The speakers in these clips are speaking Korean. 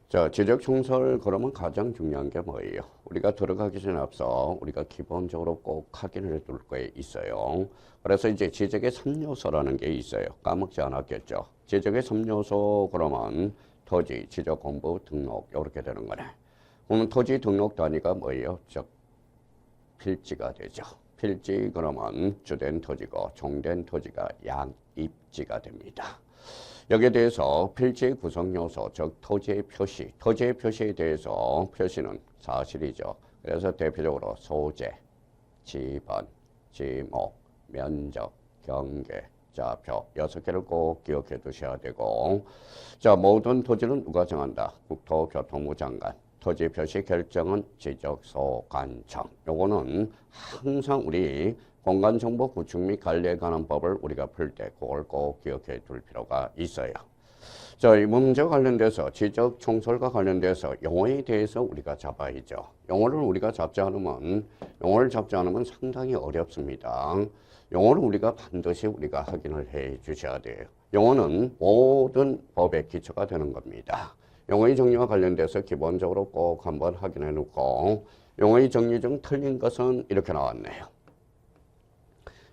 자, 지적 총설 그러면 가장 중요한 게 뭐예요? 우리가 들어가기 전에 앞서 우리가 기본적으로 꼭 확인을 해둘 게 있어요. 그래서 이제 지적의 3요소라는 게 있어요. 까먹지 않았겠죠? 지적의 3요소 그러면 토지, 지적 공부, 등록 이렇게 되는 거네. 그러면 토지 등록 단위가 뭐예요? 즉 필지가 되죠. 필지 그러면 주된 토지고 종된 토지가 양입지가 됩니다. 여기에 대해서 필지의 구성 요소, 즉 토지의 표시, 토지의 표시에 대해서 표시는 사실이죠. 그래서 대표적으로 소재, 지번, 지목, 면적, 경계, 좌표 6개를 꼭 기억해 두셔야 되고, 자, 모든 토지는 누가 정한다? 국토교통부 장관. 토지 표시 결정은 지적소관청. 요거는 항상 우리 공간정보 구축 및 관리에 관한 법을 우리가 풀 때 그걸 꼭 기억해 둘 필요가 있어요. 자, 이 문제와 관련돼서 지적 총설과 관련돼서 용어에 대해서 우리가 잡아야죠. 용어를 우리가 잡지 않으면 상당히 어렵습니다. 용어를 우리가 반드시 우리가 확인을 해 주셔야 돼요. 용어는 모든 법의 기초가 되는 겁니다. 용어의 정리와 관련돼서 기본적으로 꼭 한번 확인해 놓고, 용어의 정리 중 틀린 것은 이렇게 나왔네요.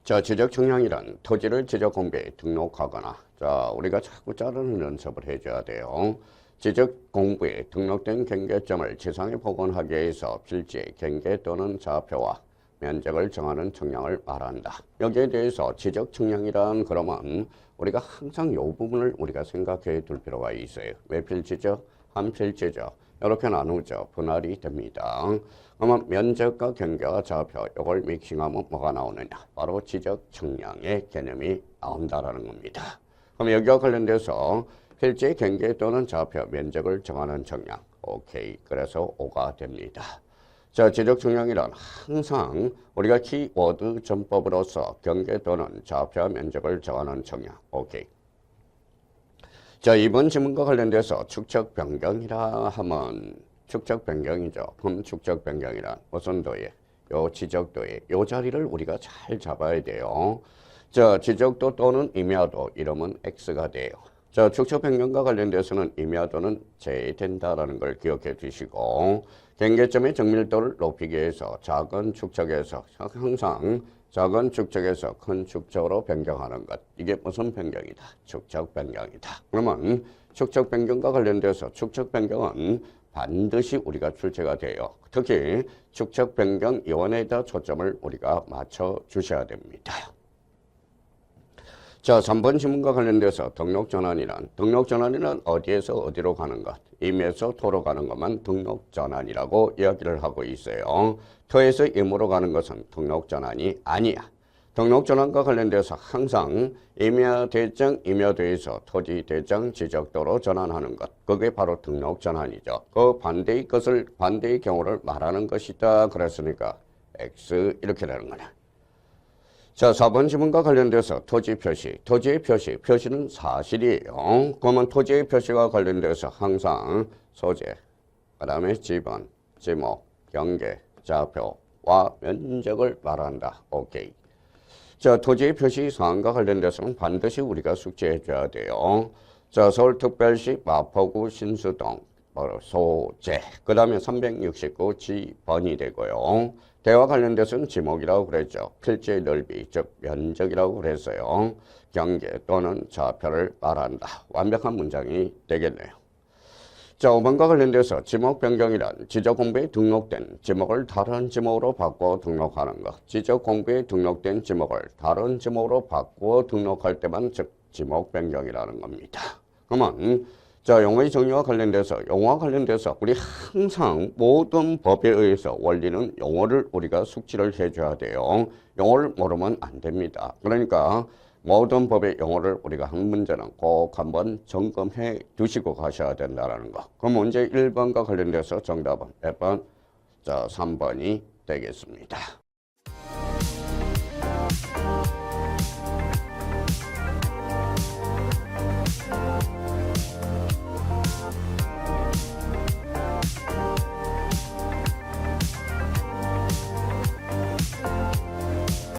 자, 지적 청량이란 토지를 지적 공부에 등록하거나, 자, 우리가 자꾸 자르는 연습을 해줘야 돼요. 지적 공부에 등록된 경계점을 지상에 복원하기 위해서 필지, 경계 또는 좌표와 면적을 정하는 청량을 말한다. 여기에 대해서 지적 청량이란 그러면 우리가 항상 이 부분을 우리가 생각해 둘 필요가 있어요. 왜 필지죠? 한 필지죠. 이렇게 나누죠. 분할이 됩니다. 그러면 면적과 경계와 좌표 이걸 믹싱하면 뭐가 나오느냐? 바로 지적 청량의 개념이 나온다라는 겁니다. 그럼 여기와 관련돼서 필지, 경계 또는 좌표, 면적을 정하는 청량. 오케이. 그래서 5가 됩니다. 자, 지적 청량이란 항상 우리가 키워드 전법으로서 경계 또는 좌표 면적을 정하는 청량. 오케이. 자, 이번 지문과 관련돼서 축적 변경이라 하면 축적 변경이죠. 그럼 축적 변경이란 무슨 도에? 요 지적도에 요 자리를 우리가 잘 잡아야 돼요. 자, 지적도 또는 임야도 이러면 X가 돼요. 자, 축적 변경과 관련돼서는 임야도는 제외된다라는 걸 기억해 두시고, 경계점의 정밀도를 높이기 위해서 작은 축적에서 항상 작은 축적에서 큰 축적으로 변경하는 것. 이게 무슨 변경이다? 축적 변경이다. 그러면 축적 변경과 관련돼서 축적 변경은 반드시 우리가 출제가 돼요. 특히 축적 변경 이원에다 초점을 우리가 맞춰 주셔야 됩니다. 자, 3번 지문과 관련돼서 등록전환이란 어디에서 어디로 가는 것, 임에서 토로 가는 것만 등록전환이라고 이야기를 하고 있어요. 토에서 임으로 가는 것은 등록전환이 아니야. 등록전환과 관련돼서 항상 임야대장, 임야도에서 토지대장 지적도로 전환하는 것, 그게 바로 등록전환이죠. 그 반대의 경우를 말하는 것이다. 그랬으니까 X 이렇게 되는 거네. 자, 4번 지문과 관련돼서 토지 표시, 토지의 표시는 사실이에요. 그러면 토지의 표시와 관련돼서 항상 소재, 그 다음에 지번, 지목, 경계, 좌표와 면적을 말한다. 오케이. 자, 토지의 표시 사항과 관련돼서는 반드시 우리가 숙지해 줘야 돼요. 자, 서울특별시 마포구 신수동, 소재, 그 다음에 369 지번이 되고요. 대와 관련돼서는 지목이라고 그랬죠. 필지의 넓이, 즉 면적이라고 그랬어요. 경계 또는 좌표를 말한다. 완벽한 문장이 되겠네요. 자, 5번과 관련돼서 지목 변경이란 지적 공부에 등록된 지목을 다른 지목으로 바꿔 등록하는 것. 지적 공부에 등록된 지목을 다른 지목으로 바꾸어 등록할 때만 즉 지목 변경이라는 겁니다. 그러면 자, 용어의 정리와 관련돼서 우리 항상 모든 법에 의해서 원리는 용어를 우리가 숙지를 해줘야 돼요. 용어를 모르면 안 됩니다. 그러니까 모든 법의 용어를 우리가 한 문제는 꼭 한번 점검해 두시고 가셔야 된다는 거. 그럼 문제 1번과 관련돼서 정답은 몇 번? 자, 3번이 되겠습니다.